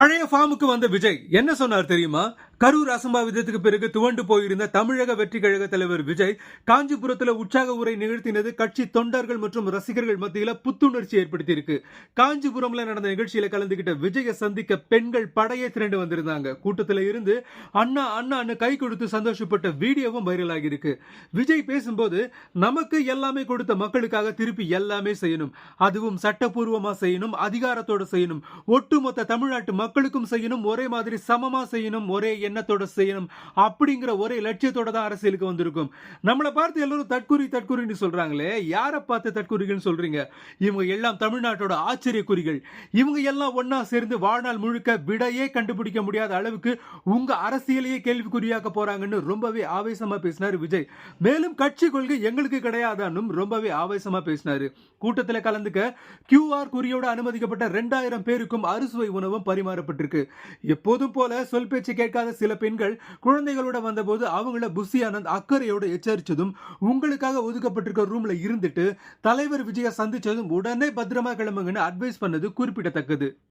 பழைய ஃபார்முக்கு வந்த விஜய் என்ன சொன்னார் தெரியுமா? கரூர் அசம்பாவிதத்துக்கு பிறகு துவண்டு போயிருந்த தமிழக வெற்றி கழக தலைவர் விஜய் காஞ்சிபுரத்துல உற்சாக உரை நிகழ்த்தினது கட்சி தொண்டர்கள் மற்றும் ரசிகர்கள் மத்தியில புத்துணர்ச்சி ஏற்படுத்தியிருக்கு. காஞ்சிபுரம்ல நடந்த நிகழ்ச்சியில கலந்துகிட்ட விஜயை சந்திக்க பெண்கள் படையை திரண்டு வந்திருந்தாங்க. கூட்டத்துல இருந்து அண்ணா அண்ணான்னு கை கொடுத்து சந்தோஷப்பட்ட வீடியோவும் வைரல் ஆகியிருக்கு. விஜய் பேசும்போது நமக்கு எல்லாமே கொடுத்த மக்களுக்காக திருப்பி எல்லாமே செய்யணும், அதுவும் சட்டப்பூர்வமா செய்யணும், அதிகாரத்தோட செய்யணும், ஒட்டுமொத்த தமிழ்நாட்டு மக்களுக்கும் செய்யணும், ஒரே மாதிரி சமமா செய்யணும், ஒரே எண்ணத்தோட செய்யணும் அப்படிங்கிற ஒரே லட்சியத்தோட தான் அரசியலுக்கு வந்திருக்கும். நம்மளை பார்த்து எல்லாரும் தற்குறின்னு சொல்றாங்களே, யாரை பார்த்து தற்குறிகள் சொல்றீங்க? இவங்க எல்லாம் தமிழ்நாட்டோட ஆச்சரிய குறிகள். இவங்க எல்லாம் ஒன்னா சேர்ந்து வாழ்நாள் முழுக்க விடையே கண்டுபிடிக்க முடியாத அளவுக்கு உங்க அரசியலையே கேள்விக்குறியாக்க போறாங்கன்னு ரொம்பவே ஆவேசமா பேசினாரு விஜய். மேலும் கட்சி கொள்கை எங்களுக்கு கிடையாதான்னு ரொம்பவே ஆவேசமா பேசினாரு. கூட்டத்தில் கலந்துக்க QR குறியோட அனுமதிக்கப்பட்ட 2000 பேருக்கும் அறுசுவை உணவும் பரிமாறப்பட்டிருக்கு. எப்போதும் போல சொல் பேச்சு கேட்காத சில பெண்கள் குழந்தைகளோட வந்தபோது அவங்கள புஷி ஆனந்த் அக்கறையோட எச்சரிச்சதும், உங்களுக்காக ஒதுக்கப்பட்டிருக்க ரூம்ல இருந்துட்டு தலைவர் விஜய சந்திச்சதும் உடனே பத்திரமா கிளம்புங்கன்னு அட்வைஸ் பண்ணது குறிப்பிடத்தக்கது.